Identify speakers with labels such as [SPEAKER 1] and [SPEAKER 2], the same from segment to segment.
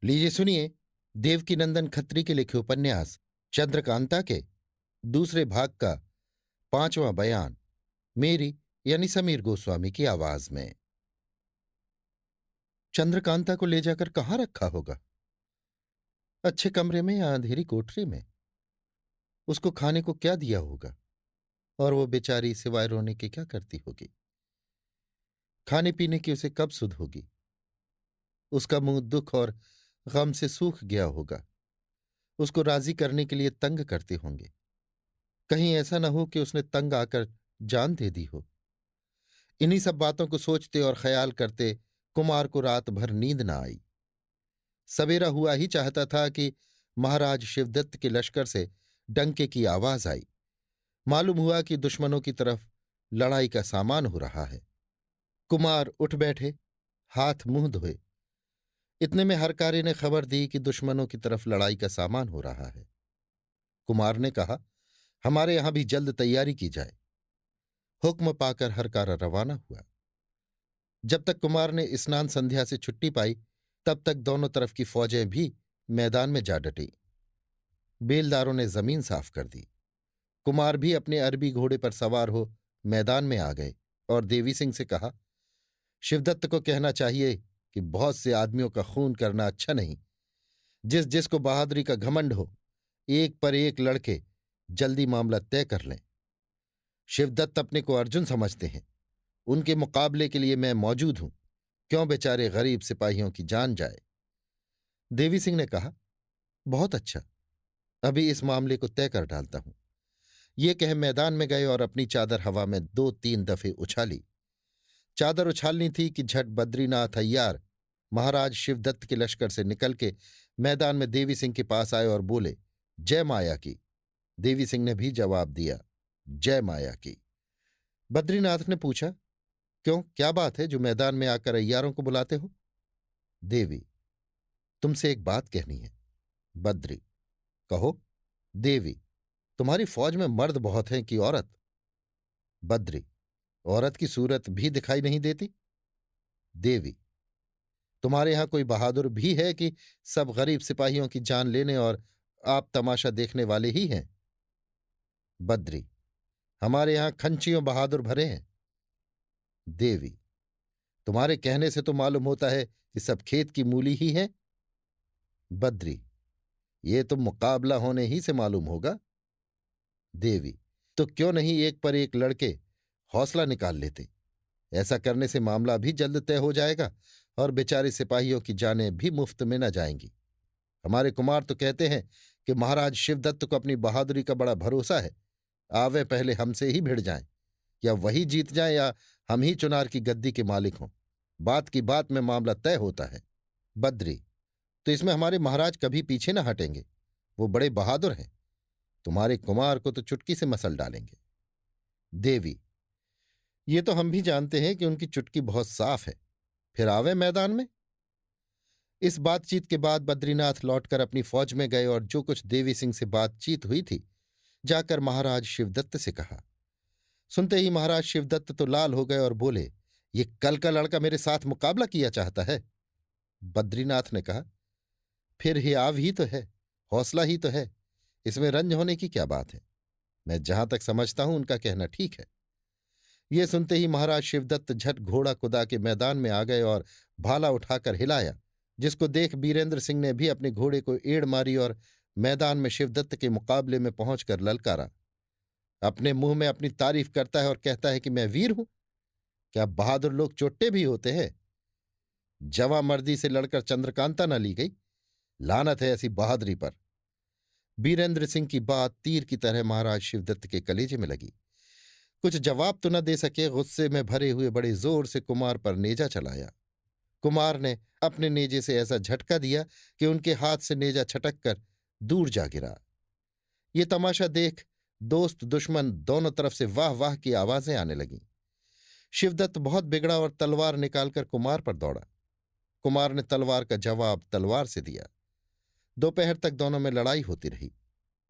[SPEAKER 1] लीजिए सुनिए। देवकीनंदन खत्री के लिखे उपन्यास चंद्रकांता के दूसरे भाग का 5वां बयान मेरी यानी समीर गोस्वामी की आवाज में। चंद्रकांता को ले जाकर कहाँ रखा होगा? अच्छे कमरे में या अंधेरी कोठरी में? उसको खाने को क्या दिया होगा? और वो बेचारी सिवाय रोने के क्या करती होगी? खाने पीने की उसे कब सुध होगी? उसका मुंह दुख और गम से सूख गया होगा। उसको राजी करने के लिए तंग करते होंगे। कहीं ऐसा न हो कि उसने तंग आकर जान दे दी हो। इन्हीं सब बातों को सोचते और ख्याल करते कुमार को रात भर नींद न आई। सवेरा हुआ ही चाहता था कि महाराज शिवदत्त के लश्कर से डंके की आवाज आई। मालूम हुआ कि दुश्मनों की तरफ लड़ाई का सामान हो रहा है। कुमार उठ बैठे, हाथ मुंह धोए। इतने में हरकारे ने खबर दी कि दुश्मनों की तरफ लड़ाई का सामान हो रहा है। कुमार ने कहा, हमारे यहां भी जल्द तैयारी की जाए। हुक्म पाकर हरकारा रवाना हुआ। जब तक कुमार ने स्नान संध्या से छुट्टी पाई, तब तक दोनों तरफ की फौजें भी मैदान में जा डटी। बेलदारों ने जमीन साफ कर दी। कुमार भी अपने अरबी घोड़े पर सवार हो मैदान में आ गए और देवी सिंह से कहा, शिवदत्त को कहना चाहिए कि बहुत से आदमियों का खून करना अच्छा नहीं। जिस जिसको बहादुरी का घमंड हो, एक पर एक लड़के जल्दी मामला तय कर लें। शिवदत्त अपने को अर्जुन समझते हैं। उनके मुकाबले के लिए मैं मौजूद हूं। क्यों बेचारे गरीब सिपाहियों की जान जाए? देवी सिंह ने कहा, बहुत अच्छा, अभी इस मामले को तय कर डालता हूं। ये कह मैदान में गए और अपनी चादर हवा में 2-3 दफे उछाली। चादर उछालनी थी कि झट बद्रीनाथ अय्यार महाराज शिवदत्त के लश्कर से निकल के मैदान में देवी सिंह के पास आए और बोले, जय माया की। देवी सिंह ने भी जवाब दिया, जय माया की। बद्रीनाथ ने पूछा, क्यों, क्या बात है जो मैदान में आकर अय्यारों को बुलाते हो? देवी, तुमसे एक बात कहनी है। बद्री, कहो। देवी, तुम्हारी फौज में मर्द बहुत हैं कि औरत? बद्री, औरत की सूरत भी दिखाई नहीं देती। देवी, तुम्हारे यहां कोई बहादुर भी है कि सब गरीब सिपाहियों की जान लेने और आप तमाशा देखने वाले ही हैं? बद्री, हमारे यहां खंचियों बहादुर भरे हैं। देवी, तुम्हारे कहने से तो मालूम होता है कि सब खेत की मूली ही हैं। बद्री, ये तो मुकाबला होने ही से मालूम होगा। देवी, तो क्यों नहीं एक पर एक लड़के हौसला निकाल लेते? ऐसा करने से मामला भी जल्द तय हो जाएगा और बेचारे सिपाहियों की जानें भी मुफ्त में न जाएंगी। हमारे कुमार तो कहते हैं कि महाराज शिवदत्त को अपनी बहादुरी का बड़ा भरोसा है। आवे पहले हमसे ही भिड़ जाएं, या वही जीत जाएं या हम ही चुनार की गद्दी के मालिक हों। बात की बात में मामला तय होता है। बद्री, तो इसमें हमारे महाराज कभी पीछे न हटेंगे। वो बड़े बहादुर हैं। तुम्हारे कुमार को तो चुटकी से मसल डालेंगे। देवी, ये तो हम भी जानते हैं कि उनकी चुटकी बहुत साफ है। फिर आवे मैदान में। इस बातचीत के बाद बद्रीनाथ लौटकर अपनी फौज में गए और जो कुछ देवी सिंह से बातचीत हुई थी जाकर महाराज शिवदत्त से कहा। सुनते ही महाराज शिवदत्त तो लाल हो गए और बोले, ये कल का लड़का मेरे साथ मुकाबला किया चाहता है। बद्रीनाथ ने कहा, फिर हियाव ही तो है, हौसला ही तो है, इसमें रंज होने की क्या बात है? मैं जहां तक समझता हूं उनका कहना ठीक है। ये सुनते ही महाराज शिवदत्त झट घोड़ा कुदा के मैदान में आ गए और भाला उठाकर हिलाया, जिसको देख बीरेंद्र सिंह ने भी अपने घोड़े को एड़ मारी और मैदान में शिवदत्त के मुकाबले में पहुंचकर ललकारा। अपने मुंह में अपनी तारीफ करता है और कहता है कि मैं वीर हूं। क्या बहादुर लोग चोट्टे भी होते हैं? जवां मर्दी से लड़कर चंद्रकांता न ली गई। लानत है ऐसी बहादुरी पर। बीरेंद्र सिंह की बात तीर की तरह महाराज शिवदत्त के कलेजे में लगी। कुछ जवाब तो न दे सके, गुस्से में भरे हुए बड़े जोर से कुमार पर नेजा चलाया। कुमार ने अपने नेजे से ऐसा झटका दिया कि उनके हाथ से नेजा छटक कर दूर जा गिरा। ये तमाशा देख दोस्त दुश्मन दोनों तरफ से वाह वाह की आवाजें आने लगीं। शिवदत्त बहुत बिगड़ा और तलवार निकालकर कुमार पर दौड़ा। कुमार ने तलवार का जवाब तलवार से दिया। दोपहर तक दोनों में लड़ाई होती रही।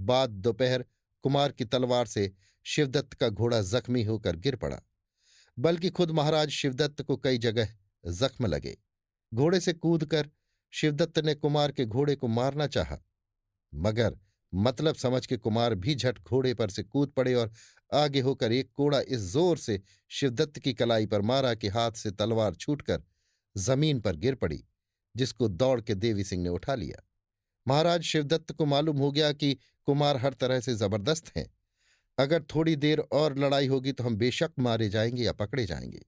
[SPEAKER 1] बाद दोपहर कुमार की तलवार से शिवदत्त का घोड़ा जख्मी होकर गिर पड़ा, बल्कि खुद महाराज शिवदत्त को कई जगह जख्म लगे। घोड़े से कूदकर शिवदत्त ने कुमार के घोड़े को मारना चाहा, मगर मतलब समझ के कुमार भी झट घोड़े पर से कूद पड़े और आगे होकर एक कोड़ा इस जोर से शिवदत्त की कलाई पर मारा कि हाथ से तलवार छूटकर जमीन पर गिर पड़ी, जिसको दौड़ के देवी सिंह ने उठा लिया। महाराज शिवदत्त को मालूम हो गया कि कुमार हर तरह से जबरदस्त हैं। अगर थोड़ी देर और लड़ाई होगी तो हम बेशक मारे जाएंगे या पकड़े जाएंगे।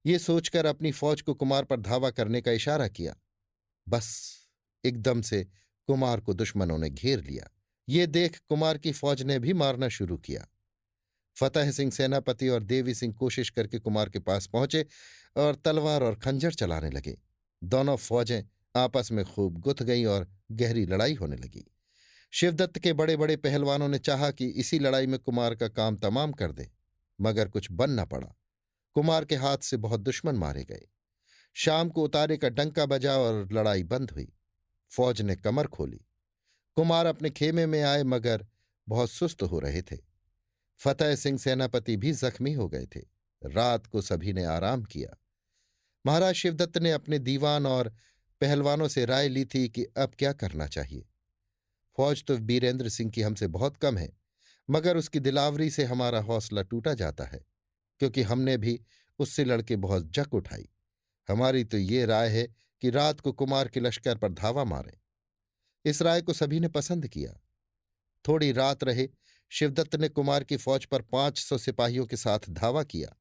[SPEAKER 1] ये सोचकर अपनी फौज को कुमार पर धावा करने का इशारा किया। बस एकदम से कुमार को दुश्मनों ने घेर लिया। ये देख कुमार की फौज ने भी मारना शुरू किया। फतेह सिंह सेनापति और देवी सिंह कोशिश करके कुमार के पास पहुंचे और तलवार और खंजर चलाने लगे। दोनों फौजें आपस में खूब गुथ गईं और गहरी लड़ाई होने लगी। शिवदत्त के बड़े बड़े पहलवानों ने चाहा कि इसी लड़ाई में कुमार का काम तमाम कर दे, मगर कुछ बन न पड़ा। कुमार के हाथ से बहुत दुश्मन मारे गए। शाम को उतारे का डंका बजा और लड़ाई बंद हुई। फौज ने कमर खोली। कुमार अपने खेमे में आए, मगर बहुत सुस्त हो रहे थे। फतेह सिंह सेनापति भी जख्मी हो गए थे। रात को सभी ने आराम किया। महाराज शिवदत्त ने अपने दीवान और पहलवानों से राय ली थी कि अब क्या करना चाहिए। फौज तो बीरेंद्र सिंह की हमसे बहुत कम है, मगर उसकी दिलावरी से हमारा हौसला टूटा जाता है, क्योंकि हमने भी उससे लड़के बहुत जक उठाई। हमारी तो ये राय है कि रात को कुमार के लश्कर पर धावा मारें। इस राय को सभी ने पसंद किया। थोड़ी रात रहे, शिवदत्त ने कुमार की फौज पर 500 सिपाहियों के साथ धावा किया।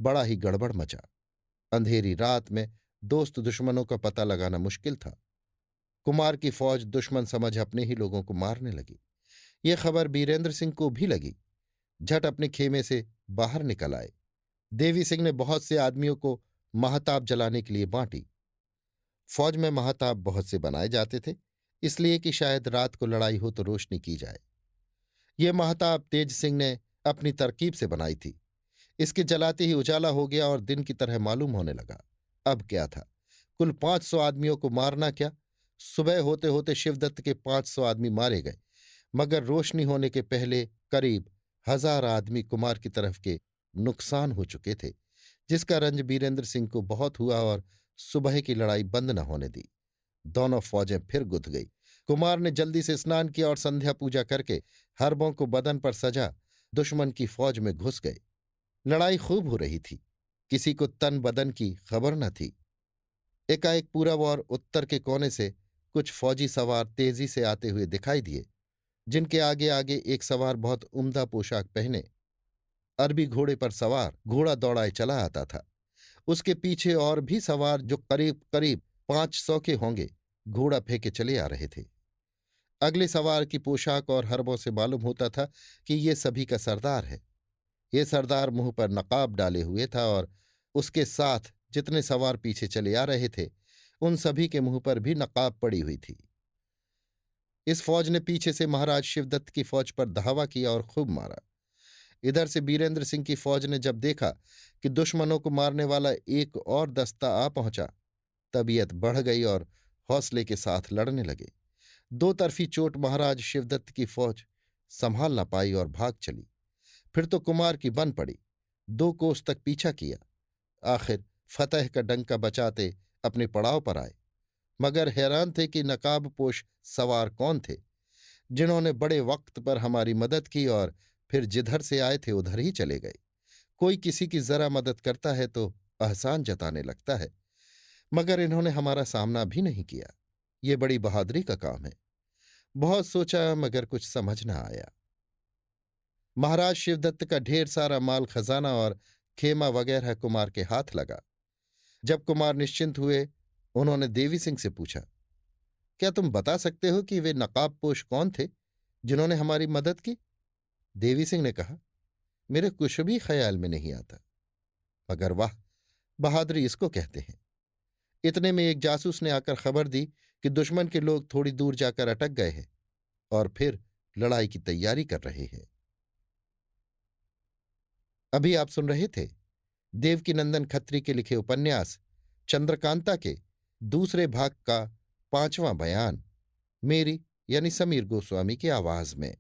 [SPEAKER 1] बड़ा ही गड़बड़ मचा। अंधेरी रात में दोस्त दुश्मनों का पता लगाना मुश्किल था। कुमार की फौज दुश्मन समझ अपने ही लोगों को मारने लगी। ये खबर बीरेंद्र सिंह को भी लगी। झट अपने खेमे से बाहर निकल आए। देवी सिंह ने बहुत से आदमियों को महाताप जलाने के लिए बांटी। फौज में महाताप बहुत से बनाए जाते थे, इसलिए कि शायद रात को लड़ाई हो तो रोशनी की जाए। ये महाताप तेज सिंह ने अपनी तरकीब से बनाई थी। इसके जलाते ही उजाला हो गया और दिन की तरह मालूम होने लगा। अब क्या था, कुल 500 आदमियों को मारना क्या। सुबह होते होते शिवदत्त के 500 आदमी मारे गए, मगर रोशनी होने के पहले करीब 1000 आदमी कुमार की तरफ के नुकसान हो चुके थे, जिसका रंज बीरेंद्र सिंह को बहुत हुआ और सुबह की लड़ाई बंद न होने दी। दोनों फौजें फिर गुथ गई। कुमार ने जल्दी से स्नान किया और संध्या पूजा करके हरबों को बदन पर सजा दुश्मन की फौज में घुस गए। लड़ाई खूब हो रही थी। किसी को तन बदन की खबर न थी। एकाएक पूरब और उत्तर के कोने से कुछ फौजी सवार तेजी से आते हुए दिखाई दिए, जिनके आगे आगे एक सवार बहुत उम्दा पोशाक पहने अरबी घोड़े पर सवार घोड़ा दौड़ाए चला आता था। उसके पीछे और भी सवार, जो करीब करीब 500 के होंगे, घोड़ा फेंके चले आ रहे थे। अगले सवार की पोशाक और हरबों से मालूम होता था कि ये सभी का सरदार है। ये सरदार मुंह पर नकाब डाले हुए था और उसके साथ जितने सवार पीछे चले आ रहे थे, उन सभी के मुंह पर भी नकाब पड़ी हुई थी। इस फौज ने पीछे से महाराज शिवदत्त की फौज पर धावा किया और खूब मारा। इधर से बीरेंद्र सिंह की फौज ने जब देखा कि दुश्मनों को मारने वाला एक और दस्ता आ पहुंचा, तबीयत बढ़ गई और हौसले के साथ लड़ने लगे। दो तरफी चोट महाराज शिवदत्त की फौज संभाल न पाई और भाग चली। फिर तो कुमार की बन पड़ी। 2 कोस तक पीछा किया। आखिर फतेह का डंका बचाते अपने पड़ाव पर आए, मगर हैरान थे कि नकाबपोश सवार कौन थे, जिन्होंने बड़े वक्त पर हमारी मदद की और फिर जिधर से आए थे उधर ही चले गए। कोई किसी की जरा मदद करता है तो एहसान जताने लगता है, मगर इन्होंने हमारा सामना भी नहीं किया। ये बड़ी बहादुरी का काम है। बहुत सोचा, मगर कुछ समझ न आया। महाराज शिवदत्त का ढेर सारा माल खजाना और खेमा वगैरह कुमार के हाथ लगा। जब कुमार निश्चिंत हुए, उन्होंने देवी सिंह से पूछा, क्या तुम बता सकते हो कि वे नकाबपोश कौन थे जिन्होंने हमारी मदद की? देवी सिंह ने कहा, मेरे कुछ भी ख्याल में नहीं आता, मगर वाह, बहादुरी इसको कहते हैं। इतने में एक जासूस ने आकर खबर दी कि दुश्मन के लोग थोड़ी दूर जाकर अटक गए हैं और फिर लड़ाई की तैयारी कर रहे हैं। अभी आप सुन रहे थे देवकीनंदन खत्री के लिखे उपन्यास चंद्रकांता के दूसरे भाग का 5वां बयान, मेरी यानी समीर गोस्वामी की आवाज में।